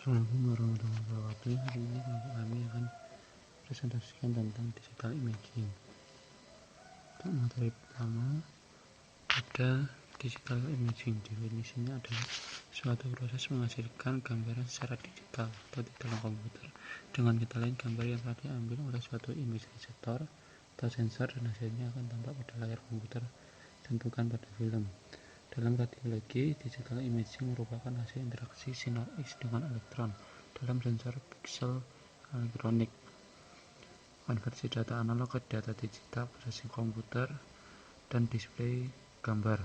Assalamualaikum warahmatullahi wabarakatuh. Hari ini kami akan presentasikan tentang digital imaging. Untuk materi pertama ada digital imaging. Definisinya adalah suatu proses menghasilkan gambaran secara digital atau di dalam komputer dengan kata lain gambar yang telah diambil oleh suatu image reseptor atau sensor dan hasilnya akan tampak pada layar komputer dan bukan pada film. Dalam radiologi, digital imaging merupakan hasil interaksi sinar X dengan elektron dalam sensor pixel elektronik. Konversi data analog ke data digital, prosesing komputer, dan display gambar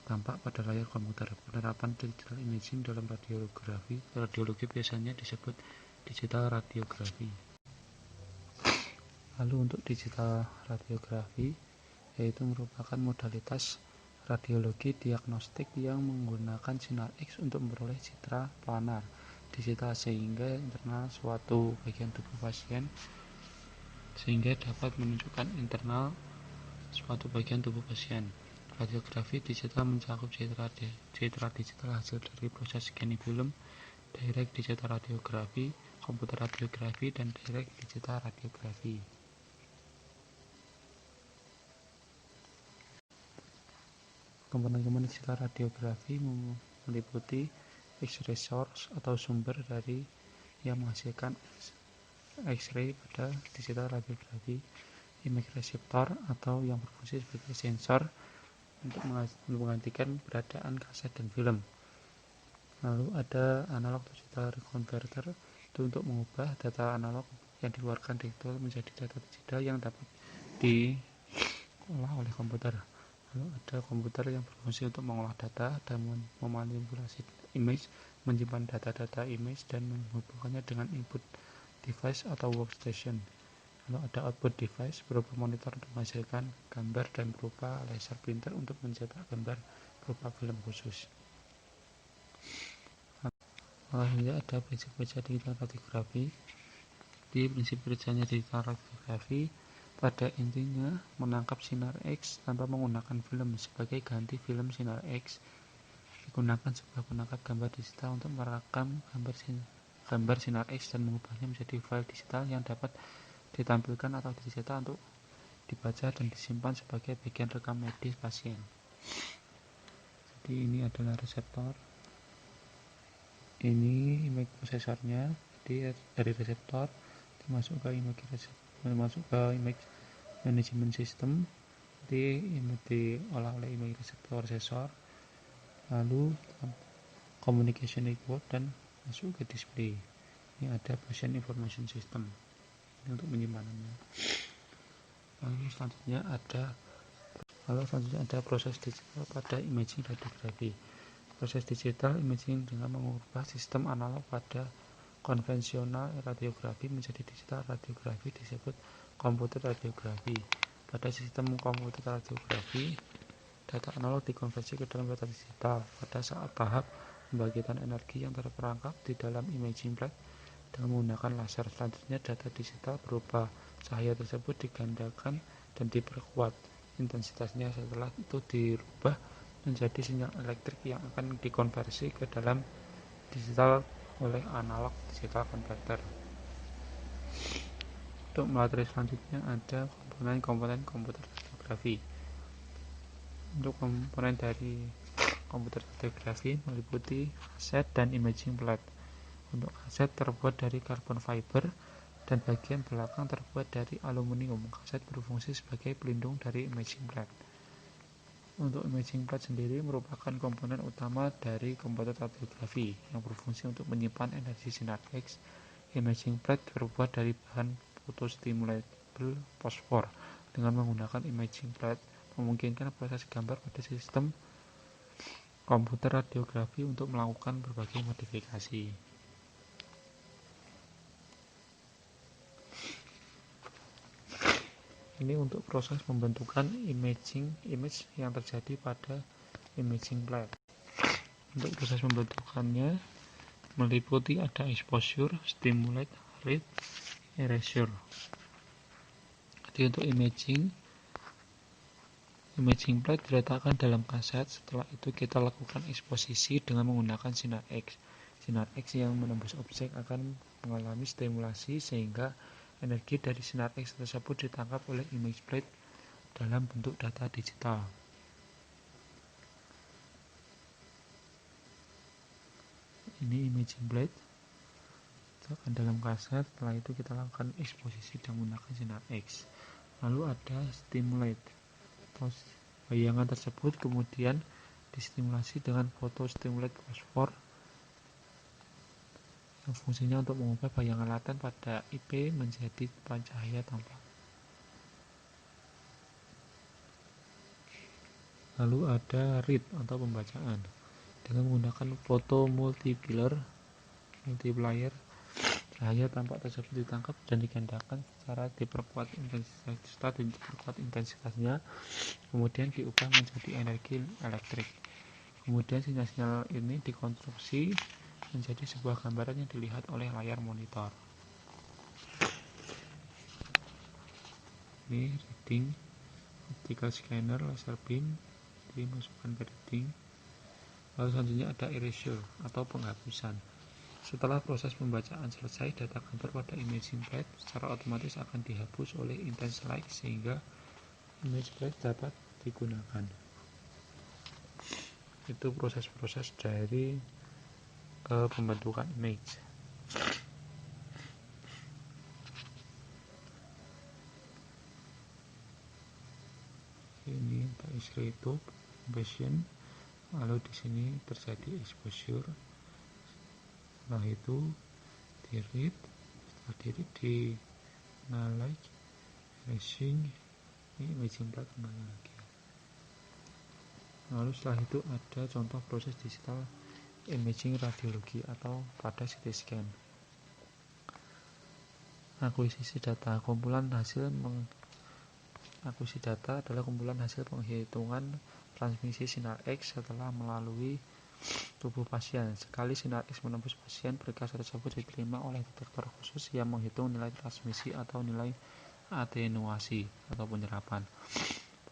tampak pada layar komputer. Penerapan digital imaging dalam radiologi biasanya disebut digital radiografi. Lalu untuk digital radiografi, yaitu merupakan modalitas radiologi diagnostik yang menggunakan sinar X untuk memperoleh citra planar digital sehingga internal suatu bagian tubuh pasien sehingga dapat menunjukkan internal suatu bagian tubuh pasien. Radiografi digital mencakup citra digital hasil dari proses scanning film, direct digital radiografi, komputer radiografi, dan direct digital radiografi. Komponen-komponen digital radiografi meliputi X-ray source atau sumber dari yang menghasilkan X-ray pada digital radiografi, image receptor atau yang berfungsi sebagai sensor untuk menggantikan keberadaan kaset dan film. Lalu ada analog digital converter, itu untuk mengubah data analog yang dikeluarkan digital menjadi data digital yang dapat diolah oleh komputer. Lalu ada komputer yang berfungsi untuk mengolah data dan memanipulasi image, menyimpan data-data image dan menghubungkannya dengan input device atau workstation. Lalu ada output device berupa monitor untuk menghasilkan gambar dan berupa laser printer untuk mencetak gambar berupa film khusus. Lalu ada prinsip kerja digital radiografi. Di prinsip kerjanya digital radiografi pada intinya menangkap sinar X tanpa menggunakan film. Sebagai ganti film sinar X digunakan sebuah penangkap gambar digital untuk merekam gambar sinar X dan mengubahnya menjadi file digital yang dapat ditampilkan atau dicetak untuk dibaca dan disimpan sebagai bagian rekam medis pasien. Jadi ini adalah reseptor, ini image prosesornya. Jadi dari reseptor masuk ke image management system, diolah oleh image receptor processor, lalu communication network dan masuk ke display. Ini ada patient information system ini untuk menyimpanannya. Lalu selanjutnya ada proses digital pada imaging radiografi. Proses digital imaging dengan mengubah sistem analog pada konvensional radiografi menjadi digital radiografi disebut komputer radiografi. Pada sistem komputer radiografi, data analog dikonversi ke dalam data digital pada saat tahap pembagian energi yang terperangkap di dalam imaging plate dengan menggunakan laser. Selanjutnya data digital berupa cahaya tersebut digandakan dan diperkuat intensitasnya, setelah itu dirubah menjadi sinyal elektrik yang akan dikonversi ke dalam digital oleh analog digital converter. Untuk materi selanjutnya ada komponen-komponen komputer radiografi. Untuk komponen dari komputer radiografi meliputi kaset dan imaging plate. Untuk kaset terbuat dari carbon fiber dan bagian belakang terbuat dari aluminium. Kaset berfungsi sebagai pelindung dari imaging plate. Untuk imaging plate sendiri merupakan komponen utama dari komputer radiografi yang berfungsi untuk menyimpan energi sinar X. Imaging plate terbuat dari bahan photostimulable fosfor. Dengan menggunakan imaging plate memungkinkan proses gambar pada sistem komputer radiografi untuk melakukan berbagai modifikasi. Ini untuk proses pembentukan image yang terjadi pada imaging plate. Untuk proses pembentukannya meliputi ada exposure, stimulate, read, erasure. Jadi untuk imaging plate diletakkan dalam kaset. Setelah itu kita lakukan eksposisi dengan menggunakan sinar X. Sinar X yang menembus objek akan mengalami stimulasi sehingga energi dari sinar X tersebut ditangkap oleh image plate dalam bentuk data digital. Ini imaging plate akan dalam kaset. Setelah itu kita lakukan eksposisi dengan menggunakan sinar X. Lalu ada stimulate. Bayangan tersebut kemudian distimulasi dengan photostimulate fosfor yang fungsinya untuk mengubah bayangan laten pada IP menjadi cahaya tampak. Lalu ada read atau pembacaan. Dengan menggunakan foto multiplier, cahaya tampak tersebut ditangkap dan digandakan secara diperkuat intensitasnya, kemudian diubah menjadi energi elektrik. Kemudian sinyal-sinyal ini dikonstruksi menjadi sebuah gambaran yang dilihat oleh layar monitor. Ini reading optical scanner laser beam dimasukkan ke reading. Lalu selanjutnya ada erasure atau penghapusan. Setelah proses pembacaan selesai, data gambar pada imaging plate secara otomatis akan dihapus oleh intense light sehingga image plate dapat digunakan. Itu proses-proses dari pembentukan image. Ini X-ray tube, impression. Lalu di sini terjadi exposure. Setelah itu di read, setelah di read di analyze, tracing, ini imaging plate kembali lagi. Lalu setelah itu ada contoh proses digital imaging radiologi atau pada CT scan. Akuisisi data. Akuisisi data adalah kumpulan hasil penghitungan transmisi sinar X setelah melalui tubuh pasien. Sekali sinar X menembus pasien, berkas tersebut diterima oleh detektor khusus yang menghitung nilai transmisi atau nilai atenuasi atau penyerapan.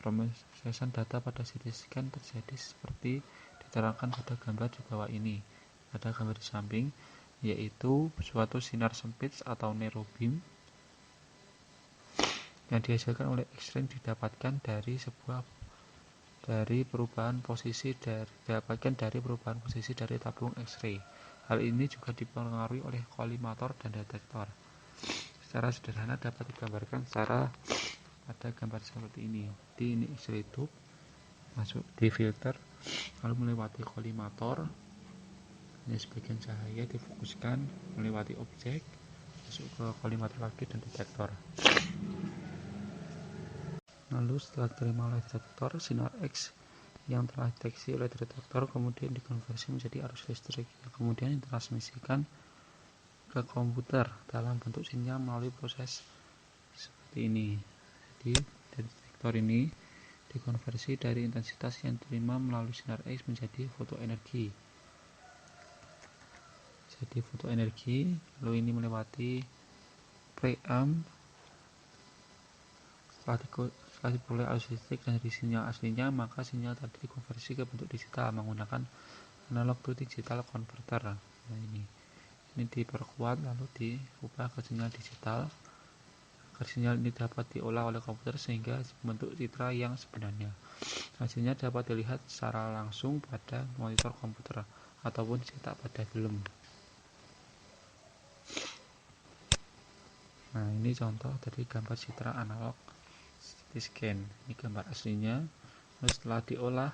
Pemrosesan data pada CT scan terjadi seperti diterangkan pada gambar di bawah ini. Ada gambar di samping, yaitu suatu sinar sempit atau narrow beam yang dihasilkan oleh X-ray didapatkan dari perubahan posisi dari tabung X-ray. Hal ini juga dipengaruhi oleh kolimator dan detektor. Secara sederhana dapat digambarkan secara ada gambar seperti ini. Ini X-ray tube masuk di filter, lalu melewati kolimator. Ini sebagian cahaya difokuskan melewati objek, masuk ke kolimator lagi dan detektor. Lalu setelah diterima oleh detektor, sinar X yang telah dideteksi oleh detektor kemudian dikonversi menjadi arus listrik yang kemudian ditransmisikan ke komputer dalam bentuk sinyal melalui proses seperti ini. Jadi dari detektor ini dikonversi dari intensitas yang diterima melalui sinar X menjadi fotoenergi. Lalu ini melewati preamp. Setelah diperoleh arus listrik dari sinyal aslinya, maka sinyal tadi dikonversi ke bentuk digital menggunakan analog to digital converter. Nah, ini diperkuat lalu diubah ke sinyal digital agar sinyal ini dapat diolah oleh komputer sehingga membentuk citra yang sebenarnya. Hasilnya dapat dilihat secara langsung pada monitor komputer ataupun dicetak pada film. Nah, ini contoh dari gambar citra analog CT scan. Ini gambar aslinya. Lalu setelah diolah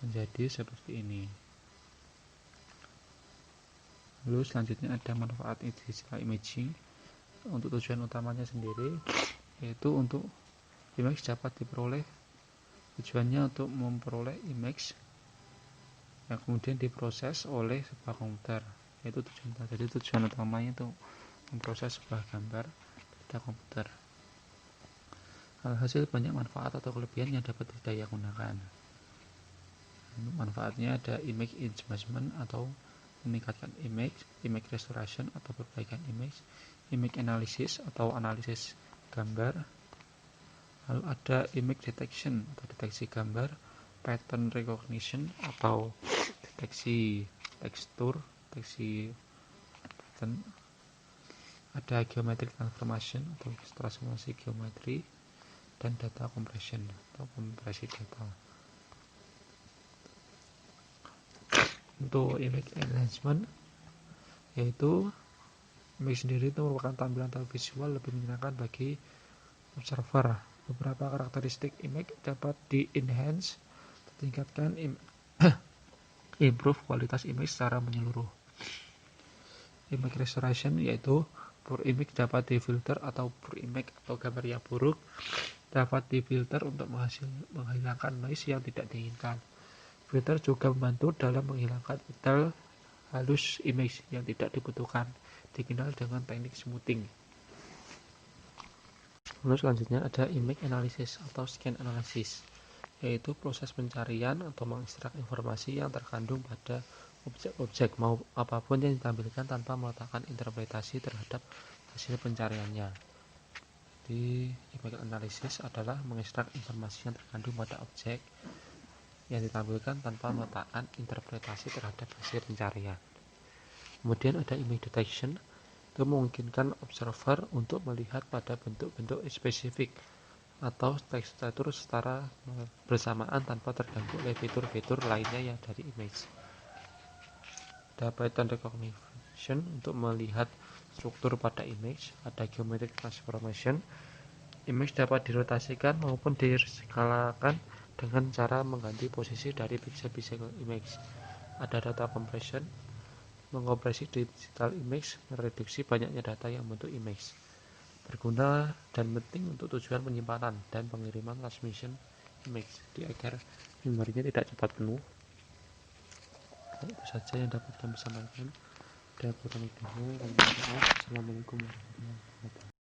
menjadi seperti ini. Lalu selanjutnya ada manfaat digital imaging. Untuk tujuan utamanya sendiri yaitu untuk image dapat diperoleh. Tujuannya untuk memperoleh image yang kemudian diproses oleh sebuah komputer. Yaitu tujuan utamanya itu memproses sebuah gambar pada komputer. Alhasil banyak manfaat atau kelebihan yang dapat didaya gunakan. Manfaatnya ada image enhancement atau meningkatkan image restoration atau perbaikan image analysis atau analisis gambar. Lalu ada image detection atau deteksi gambar, pattern recognition atau deteksi tekstur, deteksi pattern, ada geometric transformation atau transformasi geometri, dan data compression atau kompresi data. Untuk image enhancement, yaitu image sendiri itu merupakan tampilan visual lebih menyenangkan bagi observer. Beberapa karakteristik image dapat di-enhance, tingkatkan improve kualitas image secara menyeluruh. Image restoration, yaitu poor image dapat difilter, atau poor image atau gambar yang buruk dapat difilter untuk menghilangkan noise yang tidak diinginkan. Filter juga membantu dalam menghilangkan detail halus image yang tidak dibutuhkan, dikenal dengan teknik smoothing. Lalu selanjutnya ada image analysis atau scan analysis, yaitu proses pencarian atau mengekstrak informasi yang terkandung pada objek-objek mau apapun yang ditampilkan tanpa meletakkan interpretasi terhadap hasil pencariannya. Di image analysis adalah mengekstrak informasi yang terkandung pada objek yang ditampilkan tanpa meletakkan interpretasi terhadap hasil pencarian. Kemudian ada image detection, itu memungkinkan observer untuk melihat pada bentuk-bentuk spesifik atau tekstur secara bersamaan tanpa terganggu oleh fitur-fitur lainnya yang dari image. Ada pattern recognition untuk melihat struktur pada image. Ada geometric transformation, image dapat dirotasikan maupun diskalakan dengan cara mengganti posisi dari piksel-piksel image. Ada data compression, mengkompresi digital image, mereduksi banyaknya data yang membentuk image. Berguna dan penting untuk tujuan penyimpanan dan pengiriman transmission image agar memorinya tidak cepat penuh. Itu saja yang dapat kami sampaikan. Dan kurang lebihnya, Assalamualaikum warahmatullahi wabarakatuh.